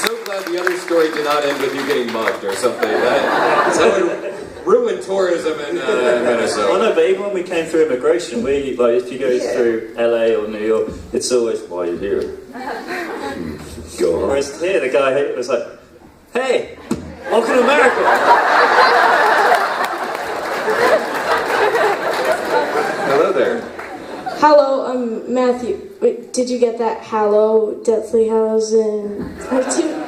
so glad the other story did not end with you getting mugged or something. That would ruin tourism in Minnesota. Well, no, but even when we came through immigration, we, like, if you go through LA or New York, it's always, why are you here? Go on. Whereas here, the guy was like, hey, welcome to America. Hello there. Hello, I'm Matthew. Wait, did you get that? Hello, Deathly Hallows in part 2?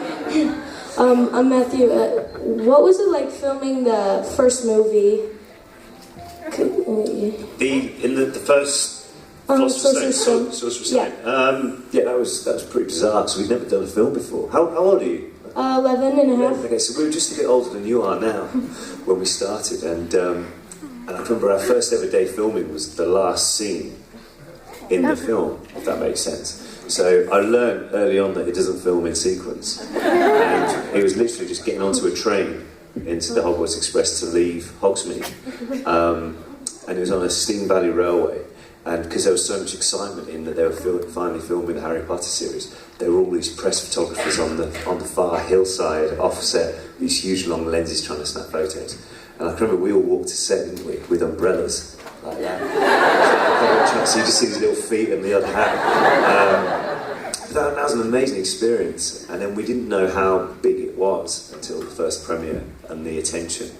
I'm Matthew. What was it like filming the first movie? In the first Sorcerer's Stone. Yeah, that was pretty bizarre because we'd never done a film before. How old are you? 11 and a half. Okay, so we were just a bit older than you are now when we started, and I remember our first ever day filming was the last scene in the film, if that makes sense. So I learned early on that it doesn't film in sequence, and it was literally just getting onto a train into the Hogwarts Express to leave Hogsmeade, and it was on a Steam Valley Railway. And because there was so much excitement in that they were finally filming the Harry Potter series, there were all these press photographers on the far hillside, offset, these huge long lenses trying to snap photos. And I can remember we all walked to set, didn't we, with umbrellas like that. So you just see these little feet and the other hat. That was an amazing experience. And then we didn't know how big it was until the first premiere and the attention.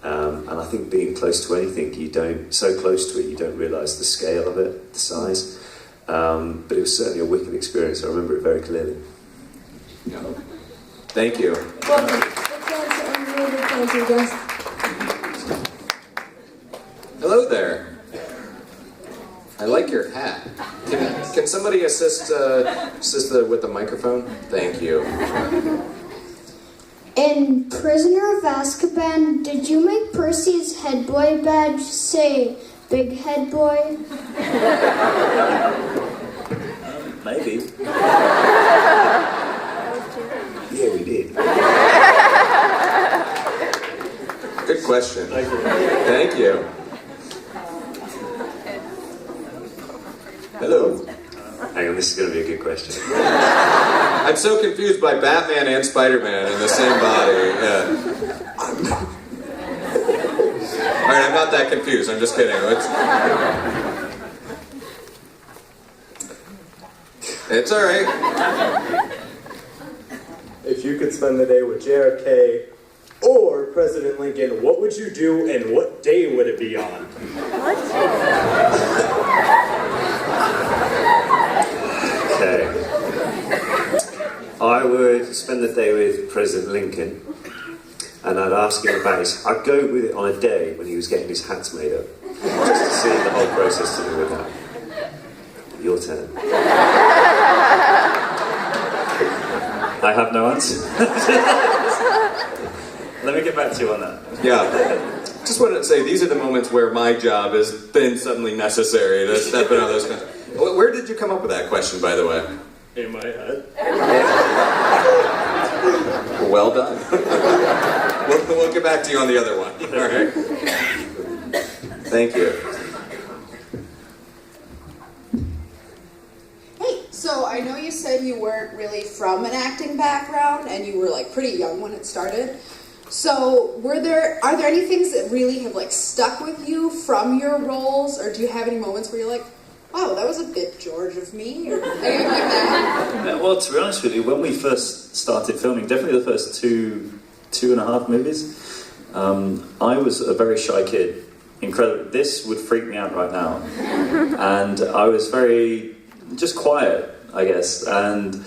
And I think being close to anything, so close to it, you don't realise the scale of it, the size. But it was certainly a wicked experience. I remember it very clearly. Thank you. Hello there. I like your hat. Can somebody assist with the microphone? Thank you. In Prisoner of Azkaban, did you make Percy's head boy badge say Big Head Boy? Maybe. Yeah, we did. Good question. Thank you. Hello. Hang on, this is going to be a good question. I'm so confused by Batman and Spider-Man in the same body. Yeah. Alright, I'm not that confused. I'm just kidding. It's alright. If you could spend the day with JFK or President Lincoln, what would you do and what day would it be on? Okay. I would spend the day with President Lincoln, and I'd ask him about I'd go with it on a day when he was getting his hats made up, just to see the whole process to do with that. Your turn. I have no answer. Let me get back to you on that. Yeah. Just wanted to say, these are the moments where my job has been suddenly necessary to step in on those questions. Where did you come up with that question, by the way? In my head. Well done. We'll get back to you on the other one. All right. Thank you. Hey, so I know you said you weren't really from an acting background and you were like pretty young when it started. So are there any things that really have like stuck with you from your roles, or do you have any moments where you're like, wow, that was a bit George of me, or anything like that? Well, to be honest with you, when we first started filming, definitely the first two and a half movies, I was a very shy kid. Incredible. This would freak me out right now. And I was very, just quiet, I guess. And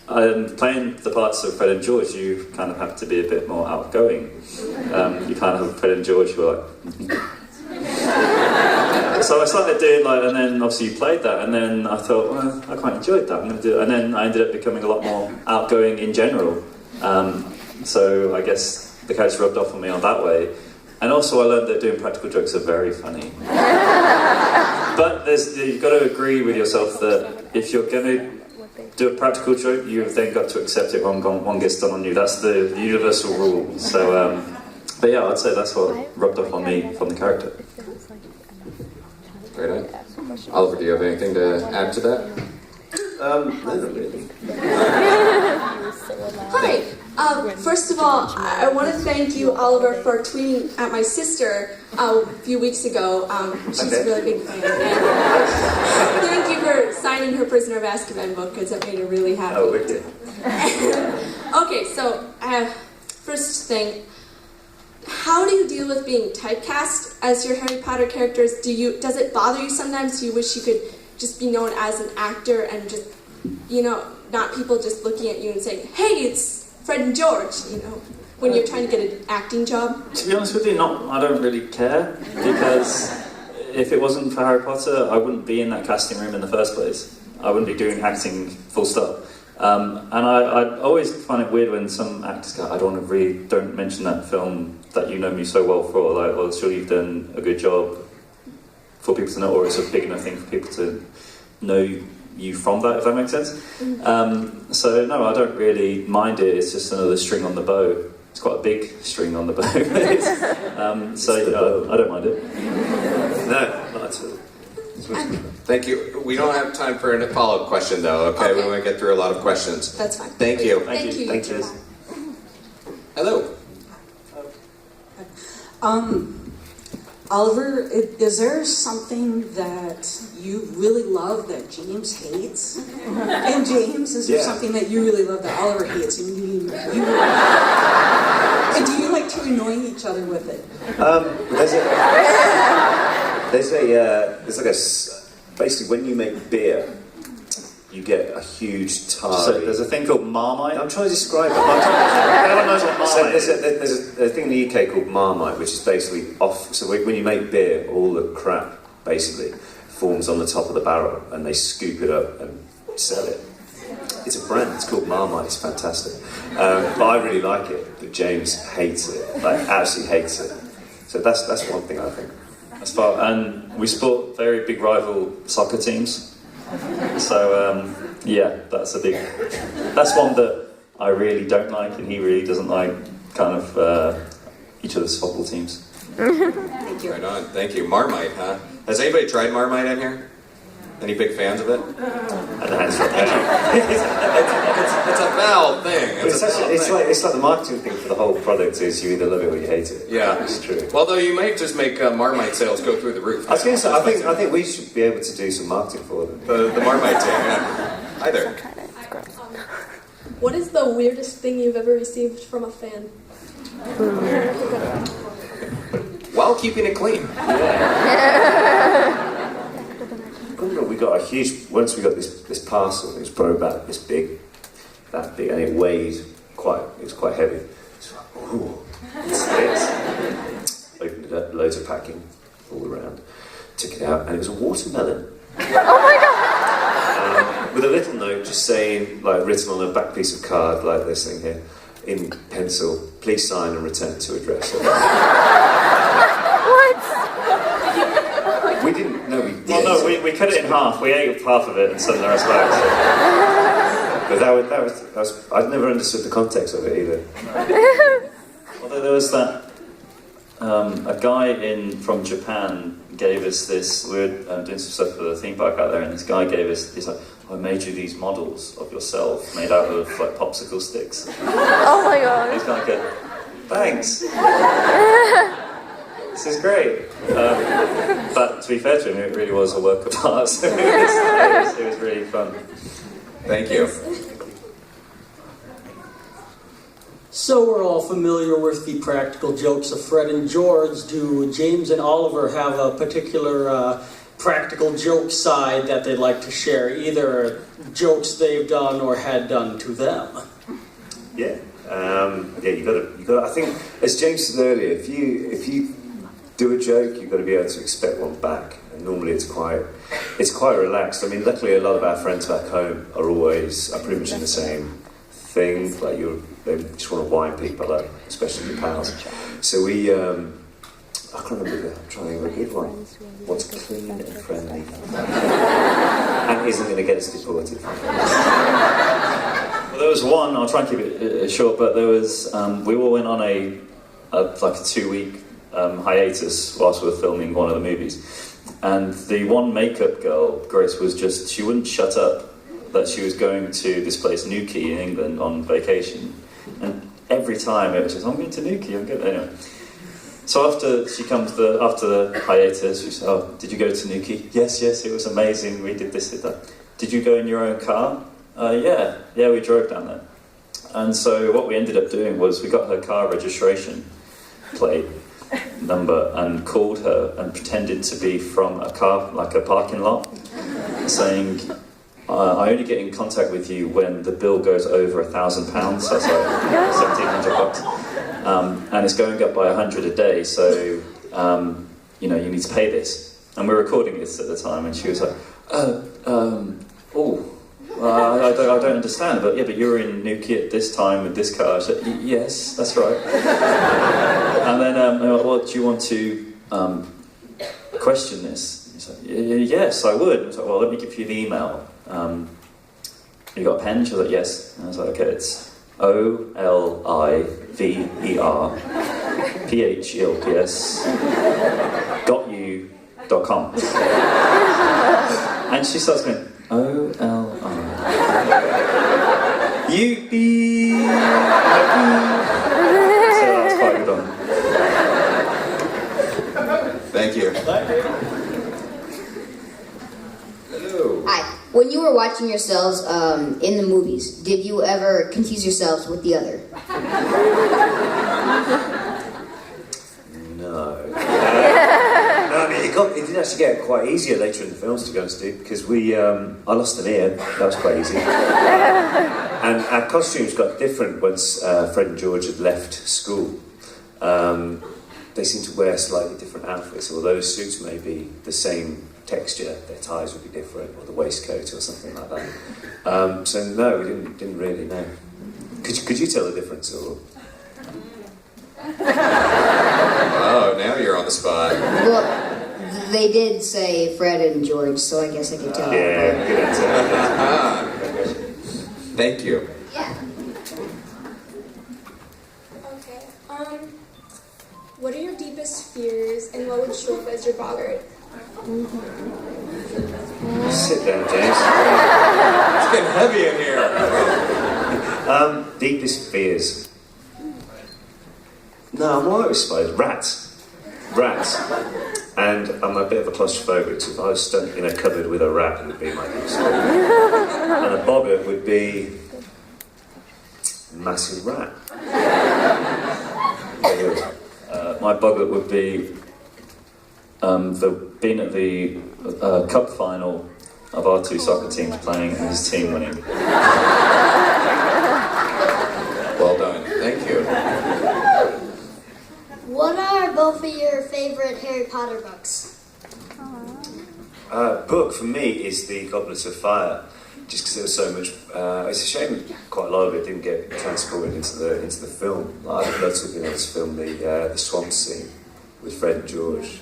playing the parts of Fred and George, you kind of have to be a bit more outgoing. You kind of have Fred and George who are like... So I started doing and then obviously you played that, and then I thought, well, I quite enjoyed that, I'm going to do it. And then I ended up becoming a lot more outgoing in general. So I guess the character rubbed off on me on that way. And also I learned that doing practical jokes are very funny. But you've got to agree with yourself that if you're going to do a practical joke, you've then got to accept it when one gets done on you. That's the universal rule. So, but yeah, I'd say that's what rubbed off on me from the character. Right on. Oliver, do you have anything to add to that? No, not really. Hi. First of all, I want to thank you, Oliver, for tweeting at my sister a few weeks ago. She's a really big fan. And thank you for signing her Prisoner of Azkaban book, because that made her really happy. Oh, wicked. Okay, so first thing, how do you deal with being typecast as your Harry Potter characters? Does it bother you sometimes? Do you wish you could just be known as an actor and just, not people just looking at you and saying, hey, it's Fred and George, when you're trying to get an acting job? To be honest with you, I don't really care, because if it wasn't for Harry Potter, I wouldn't be in that casting room in the first place. I wouldn't be doing acting full stop. And I always find it weird when some actors go, don't mention that film that you know me so well for, like, well, surely you've done a good job for people to know, or it's a big enough thing for people to know you from that, if that makes sense. So no, I don't really mind it. It's just another string on the bow. It's quite a big string on the bow. So I don't mind it. No, not at all. Thank you. We don't have time for a follow-up question, though, okay? We want to get through a lot of questions. That's fine. Thank you. Thank you. Thank you. Hello. Oliver, is there something that you really love that James hates? And James, is there something that you really love that Oliver hates? And and do you like to annoy each other with it? Basically when you make beer, you get a huge tarry. So there's a thing called Marmite. I'm trying to describe it. Everyone knows what Marmite is. There's a thing in the UK called Marmite, which is basically off. So when you make beer, all the crap basically forms on the top of the barrel, and they scoop it up and sell it. It's a brand. It's called Marmite. It's fantastic. But I really like it. But James hates it. Like, absolutely hates it. So that's one thing I think. And we support very big rival soccer teams. So that's one that I really don't like, and he really doesn't like, kind of each other's football teams. Thank you. Right on. Thank you. Marmite, huh? Has anybody tried Marmite in here? Any big fans of it? And It's a foul thing. it's like the marketing thing for the whole product is you either love it or you hate it. Yeah, it's true. Well, though, you might just make Marmite sales go through the roof. I was going to say, I think we should be able to do some marketing for them. The Marmite team, yeah. Hi there. What is the weirdest thing you've ever received from a fan? While keeping it clean. We got a huge. Once we got this parcel, it was probably about this big, that big, and it weighed quite. It was quite heavy. So, ooh, what's this? Opened it up, loads of packing all around. Took it out, and it was a watermelon. Oh my god! With a little note just saying, like, written on a back piece of card, like this thing here, in pencil. Please sign and return to address. We didn't. No, we did. Well, no, we cut it in half. We ate half of it and sent the rest back. But that was. I'd never understood the context of it either. Although there was that a guy from Japan gave us this. We were doing some stuff for the theme park out there, and this guy gave us. He's like, I made you these models of yourself made out of like popsicle sticks. Oh my god! He's kind of like, thanks. This is great. But to be fair to him, it really was a work of art. So it was really fun. Thank you. So we're all familiar with the practical jokes of Fred and George. Do James and Oliver have a particular practical joke side that they'd like to share? Either jokes they've done or had done to them? Yeah. You got. I think, as James said earlier, if you do a joke, you've got to be able to expect one back, and normally it's quite relaxed. I mean, luckily a lot of our friends back home are pretty much in the same thing. Like they just want to wind people up, especially your pals. So we, I can't remember. I'm trying to think of a good one. What's clean and friendly, and isn't going to get us deported? Well, there was one. I'll try and keep it short, but there was. We all went on a 2-week. Hiatus whilst we were filming one of the movies, and the one makeup girl, Grace, she wouldn't shut up. that she was going to this place, Newquay, in England, on vacation. And every time it was just, I'm going to Newquay, I'm going. Anyway. So after she comes, after the hiatus, she said, oh, did you go to Newquay? Yes, it was amazing, we did this, did that. Did you go in your own car? Yeah, we drove down there. And so what we ended up doing was we got her car registration plate number and called her and pretended to be from a car, like a parking lot, saying, I only get in contact with you when the bill goes over £1,000, that's like £1,700. And it's going up by 100 a day, so you need to pay this. And we're recording this at the time, and she was like, I don't understand, but you were in Newquay at this time with this car. I said, yes, that's right. And then, well, do you want to question this? He said, yes, I would. I was like, well, let me give you the email. You got a pen? She was like, yes. And I was like, okay, it's OLIVERPHELPS and she starts going, O-L-I. You be so that's quite good on. Thank you. Hi. When you were watching yourselves in the movies, did you ever confuse yourselves with the other? No. No, I mean, it didn't actually get quite easier later in the films, to be honest, dude, because I lost an ear. That was quite easy. And our costumes got different once Fred and George had left school. They seemed to wear slightly different outfits, although the suits may be the same texture, their ties would be different, or the waistcoat or something like that. So no, we didn't really know. Could you tell the difference, or? Oh, now you're on the spot. Well, they did say Fred and George, so I guess I could tell. Yeah, good answer. Thank you. Yeah. Okay. What are your deepest fears, and what would show up as your boggart? Sit down, James. It's getting heavy in here. Deepest fears. No, I'm alright with spiders. Rats. And I'm a bit of a claustrophobic, so if I was stuck in a cupboard with a rat, it would be my deepest fear. And a boggart would be a massive rat. My boggart would be being at the cup final of our two soccer teams playing and his team winning. Well done. Thank you. What are both of your favorite Harry Potter books? Book for me is The Goblet of Fire, just because there was so much. It's a shame quite a lot of it didn't get transported into the film. I'd love to have been able to film the swamp scene with Fred and George.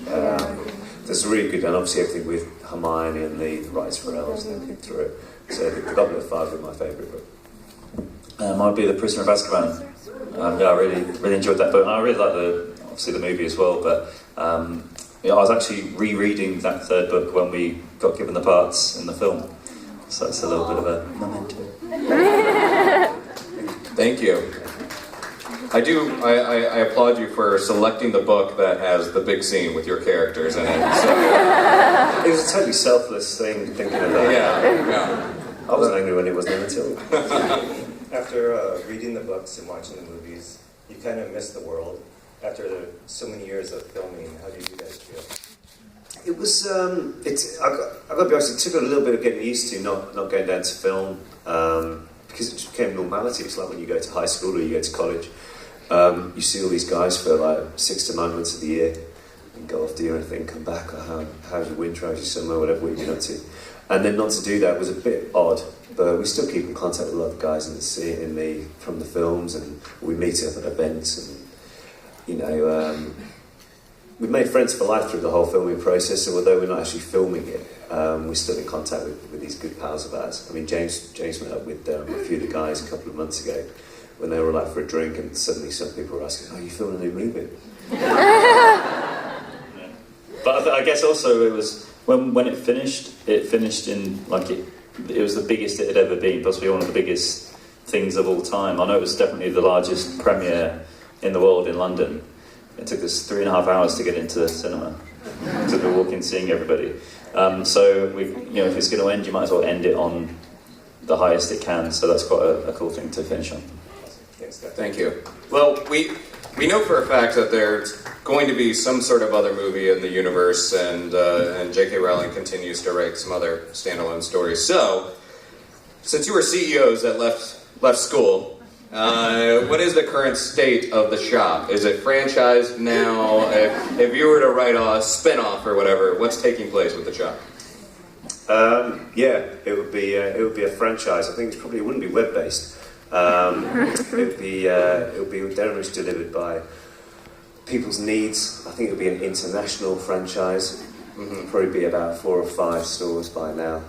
There's really good, and obviously everything with Hermione and the rights for elves and everything through it. So The Goblet of Fire would be my favourite book. Might be The Prisoner of Azkaban. I really enjoyed that book. And I really like obviously the movie as well, but I was actually rereading that third book when we got given the parts in the film. So it's a little bit of a memento. Thank you. I applaud you for selecting the book that has the big scene with your characters in it. So. It was a totally selfless thing, thinking of that. Yeah. I wasn't angry when it wasn't until. After reading the books and watching the movies, you kind of miss the world. After so many years of filming, how did you guys feel? It was, I've got to be honest, it took a little bit of getting used to not going down to film, because it just became normality. It's like when you go to high school or you go to college, you see all these guys for like 6 to 9 months of the year, and go off, do your own thing, come back, how's your winter, how's your summer, whatever you've been up to. And then not to do that was a bit odd, but we still keep in contact with a lot of guys from the films, and we meet up at events, and we've made friends for life through the whole filming process, so although we're not actually filming it, we're still in contact with these good pals of ours. I mean, James met up with a few of the guys a couple of months ago when they were out for a drink, and suddenly some people were asking, "Oh, you filming a new movie?" But I guess also it was when it finished in like it was the biggest it had ever been, possibly one of the biggest things of all time. I know it was definitely the largest premiere in the world in London. It took us 3.5 hours to get into the cinema, to be walking, seeing everybody. So if it's going to end, you might as well end it on the highest it can. So that's quite a cool thing to finish on. Thank you. Well, we know for a fact that there's going to be some sort of other movie in the universe, and J.K. Rowling continues to write some other standalone stories. So, since you were CEOs that left school, what is the current state of the shop? Is it franchised now? If you were to write a spin-off or whatever, what's taking place with the shop? It would be a franchise. I think it wouldn't be web-based. It would be very much delivered by people's needs. I think it would be an international franchise. Probably be about 4 or 5 stores by now,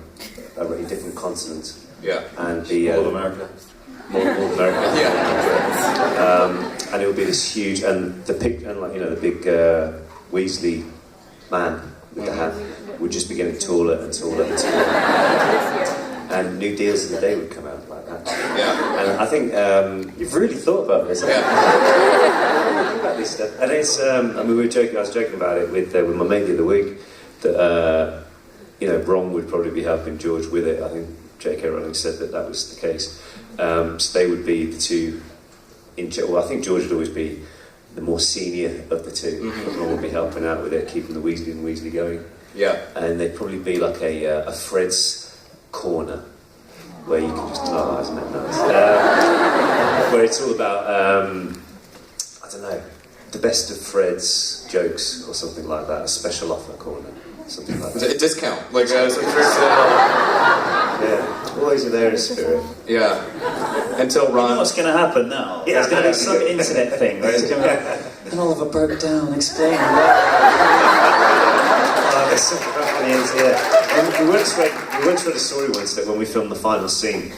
in different continents. Yeah, and all America. More America. Yeah. And it would be this huge, and the big Weasley man with the hat would just be getting taller and taller and taller. And new deals of the day would come out like that. Yeah. And I think you've really thought about this. Yeah. Think about this stuff. And it's I was joking about it with my mate the other week that Ron would probably be helping George with it. I think J.K. Rowling said that was the case. So they would be the two. I think George would always be the more senior of the two. Ron would be helping out with it, keeping the Weasley and Weasley going. Yeah. And they'd probably be like a Fred's corner where you can just isn't it nice? Where it's all about I don't know, the best of Fred's jokes or something like that. A special offer corner, something like that. A discount, like yeah, always there in spirit. Yeah. Until Ron. You know what's going to happen now? Yeah, there's going to be some internet thing where it's going to be, and Oliver broke down, explain. There's something about the end here. We once read a story once that when we filmed the final scene,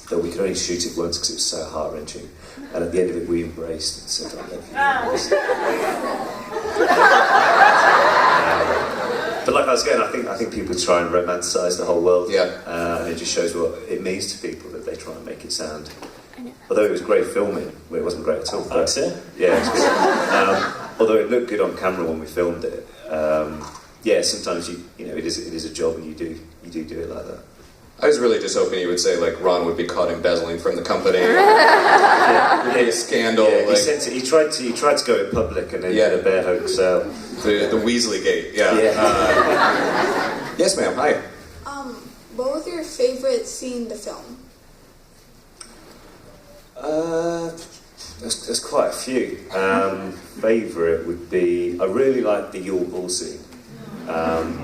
that we could only shoot it once because it was so heart-wrenching. And at the end of it, we embraced and said, I love you. But like I was saying, I think people try and romanticise the whole world. Yeah. And it just shows what it means to people that they try and make it sound. Although it was great filming, well, it wasn't great at all. That's it? Yeah, it was good. Although it looked good on camera when we filmed it. Sometimes it is a job and you do it like that. I was really just hoping you would say like Ron would be caught embezzling from the company. A scandal. Yeah, he tried to go in public and then had a bare hug sale. The Weasley gate. Yeah. Yes, ma'am. Hi. What was your favorite scene to film? There's quite a few. Favourite would be, I really liked the Yule Ball scene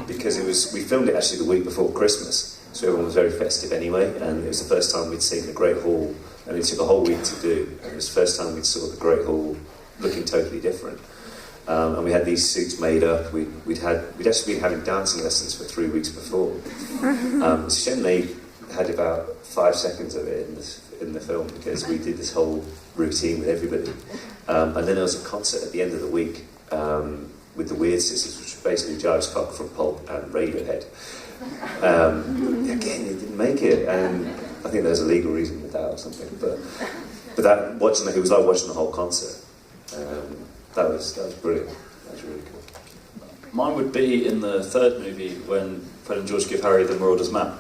because we filmed it actually the week before Christmas, so everyone was very festive anyway, and it was the first time we'd seen the Great Hall, and it took a whole week to do, and it was the first time we'd saw the Great Hall looking totally different. And we had these suits made up. We'd actually been having dancing lessons for 3 weeks before. It's a shame they had about 5 seconds of it in the film because we did this whole routine with everybody. And then there was a concert at the end of the week with the Weird Sisters, which were basically Giles Cock from Pulp and Radiohead. Again, it didn't make it, and I think there's a legal reason with that or something. But it was like watching the whole concert. That was brilliant. That was really cool. Mine would be in the third movie when Fred and George give Harry the Marauder's map.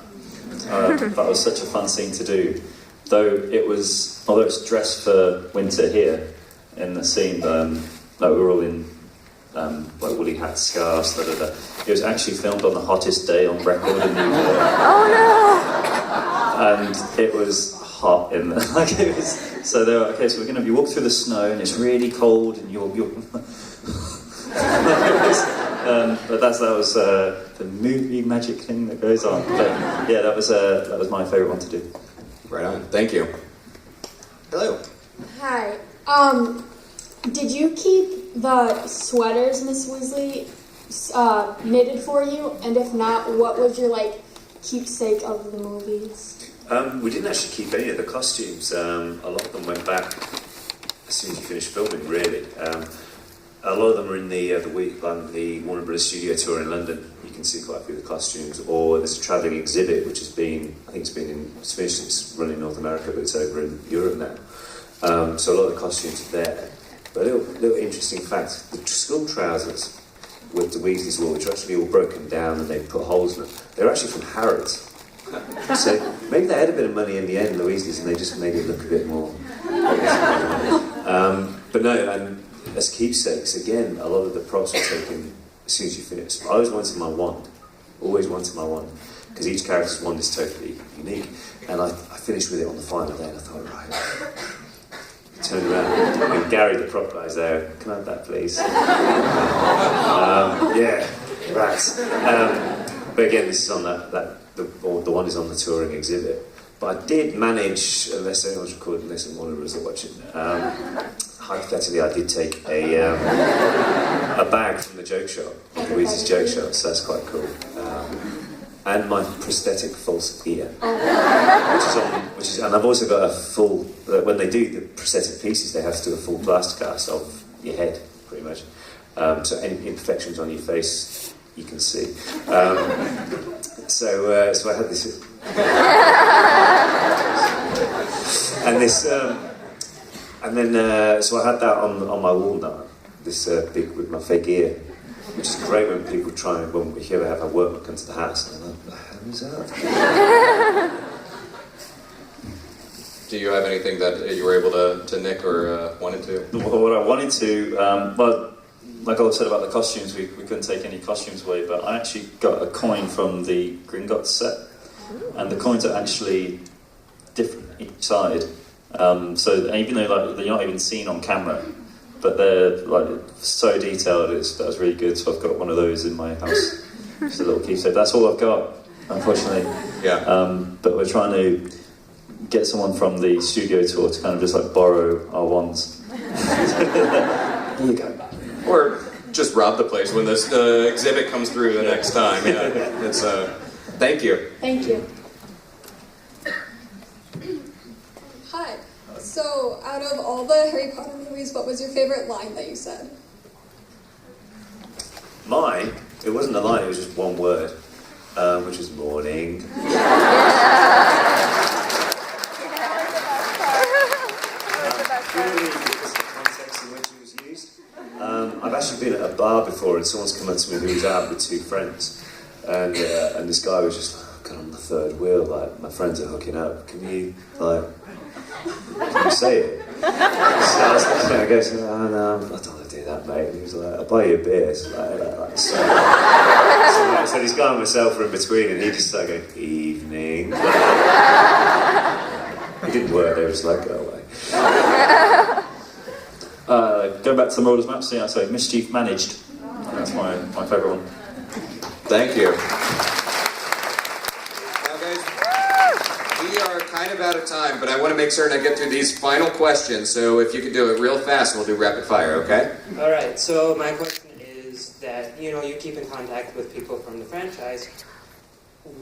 That was such a fun scene to do. Although it's dressed for winter here in the scene, we were all in woolly hats, scarves, It was actually filmed on the hottest day on record in New York. Oh no! And it was hot in there. So they were, so we're going to be walk through the snow and it's really cold and you're but that was the movie magic thing that goes on. But yeah, that was my favourite one to do. Right on. Thank you. Hello. Hi. Did you keep the sweaters Miss Weasley knitted for you? And if not, what was your keepsake of the movies? We didn't actually keep any of the costumes. A lot of them went back as soon as you finished filming, really. A lot of them are in the Warner Brothers studio tour in London. You can see quite a few of the costumes. Or there's a travelling exhibit which has been, I think it's finished, it's run in North America, but it's over in Europe now. So a lot of the costumes are there. But a little interesting fact, the school trousers with the Weasleys wore, which are actually all broken down and they put holes in them, they're actually from Harrods. So maybe they had a bit of money in the end, the Weasleys, and they just made it look a bit more. But no, and as keepsakes, again, a lot of the props were taken as soon as you finish. I always wanted my wand, because each character's wand is totally unique. And I finished with it on the final day, and I thought, right. Turned around, and Gary, the prop guy's there. Can I have that, please? Yeah, rats. But again, this is on the one is on the touring exhibit. But I did manage, unless anyone's recording this and one of us are watching, hypothetically I did take a bag from the joke shop, the Weasley's joke shop, so that's quite cool. And my prosthetic false ear, which is, and I've also got a full. When they do the prosthetic pieces, they have to do a full plaster cast of your head, pretty much. So any imperfections on your face, you can see. So I had this, and this, and then so I had that on my wall now. This big with my fake ear. Which is great when people try and, if you ever have a workman come to the house, and I'm like, who's that? Do you have anything that you were able to nick or wanted to? What I wanted to, well, like I said about the costumes, we couldn't take any costumes away, but I actually got a coin from the Gringotts set, and the coins are actually different each side. So even though they're not even seen on camera, but they're so detailed, that was really good. So I've got one of those in my house, just a little keepsake. That's all I've got, unfortunately. Yeah. But we're trying to get someone from the studio tour to kind of just borrow our wands. Here you go. Or just rob the place when this exhibit comes through the next time. Yeah. It's thank you. Thank you. Hi. So, out of all the Harry Potter movies, what was your favorite line that you said? Mine, it wasn't a line, it was just one word, which was morning. Purely because of the context in which it was used. I've actually been at a bar before and someone's come up to me who was out with two friends, and this guy was just like, God, I'm the third wheel, my friends are hooking up, can you say it? So I was looking at it, I go, oh no, I don't want to do that, mate. And he was like, I'll buy you a beer. So this guy and myself were in between, and he just started going, evening. It didn't work, they were just like, go away. Going back to the Marauders map scene, I'd say mischief managed. That's my favourite one. Thank you. We are kind of out of time, but I want to make certain I get through these final questions, so if you could do it real fast, we'll do rapid fire, okay? Alright, so my question is that, you keep in contact with people from the franchise. Who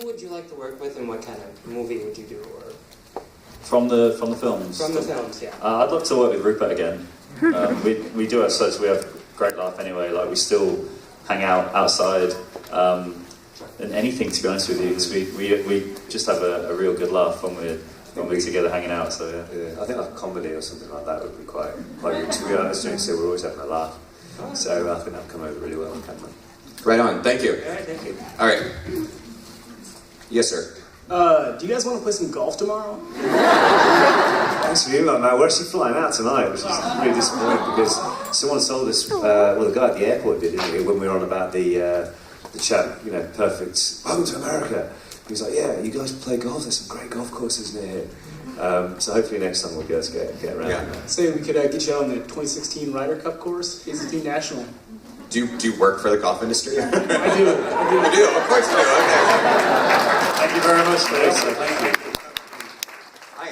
would you like to work with, and what kind of movie would you do? Or From the films? From the films, yeah. I'd love to work with Rupert again. We do have such, we have a great laugh anyway, we still hang out outside, and anything, to be honest with you, because we just have a real good laugh when we're together hanging out. So yeah, I think a comedy or something like that would be quite good. To be honest, we're always having a laugh, so I think that'd come over really well on camera. Right on. Thank you. All right, thank you. All right. Yes, sir. Do you guys want to play some golf tomorrow? Thanks for you, Matt. We're actually flying out tonight, which is really disappointing because someone sold us, the guy at the airport did, didn't he, when we were on about the chat, perfect, welcome to America. He was like, yeah, you guys play golf, there's some great golf courses near here. So hopefully next time we'll be able to get around. Yeah. Say we could get you on the 2016 Ryder Cup course, AZT National. Do you work for the golf industry? I do. You do? Of course you do. Okay. Thank you very much for this. Thank you. Hi.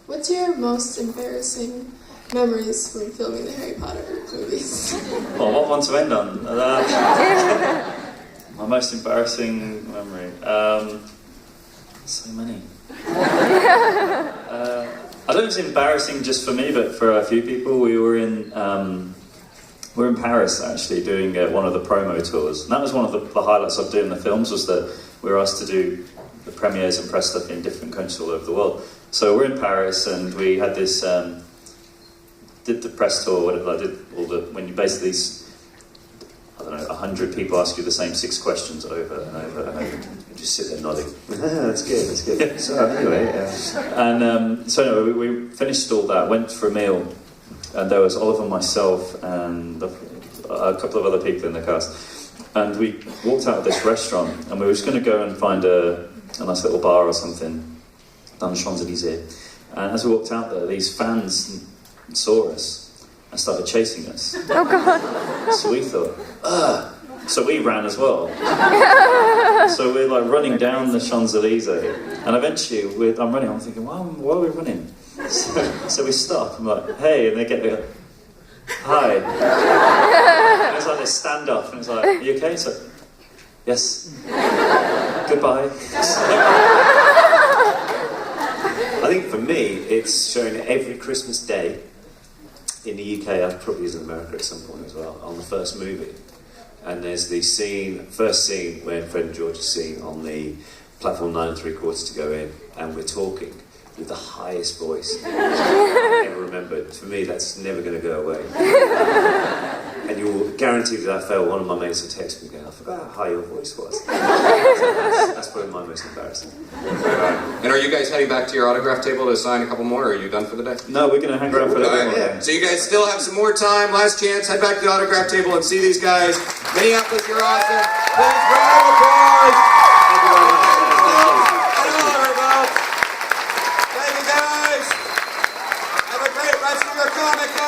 What's your most embarrassing memories from filming the Harry Potter movies? Well, what one to end on? My most embarrassing memory. So many. I don't know if it's embarrassing just for me, but for a few people. We were in we're in Paris actually doing one of the promo tours, and that was one of the highlights of doing the films, was that we were asked to do the premieres and press stuff in different countries all over the world. So we're in Paris, and we had this did the press tour. Whatever I did, all the when you basically, I don't know, 100 people ask you the same 6 questions over and over and over. You just sit there nodding. That's good. That's good. So anyway, and so anyway, we finished all that, went for a meal, and there was Oliver, myself, and a couple of other people in the cast. And we walked out of this restaurant, and we were just going to go and find a nice little bar or something down the Champs-Élysées. And as we walked out there, these fans saw us and started chasing us. Oh God! So we thought, ugh. So we ran as well. So we're like running down the Champs-Élysées, and eventually I'm running. I'm thinking, why are we running? So we stop. I'm like, hey, and they go, hi. And it's like this standoff, and it's like, are you okay? It's like, yes. Goodbye. I think for me, it's shown every Christmas day in the UK. I probably is in America at some point as well, on the first movie. And there's the first scene when Fred and George are seen on the platform 9 3/4 to go in, and we're talking with the highest voice I've ever remembered. For me, that's never going to go away. And you'll guarantee that I fail. One of my mates will text me again, I forgot how high your voice was. That's probably my most embarrassing. And are you guys heading back to your autograph table to sign a couple more, or are you done for the day? No, we're going to hang around for a little more. Yeah. So you guys still have some more time, last chance, head back to the autograph table and see these guys. Minneapolis, you're awesome. Please, round of applause. Thank you very much. Thank you guys. Have a great rest of your comic.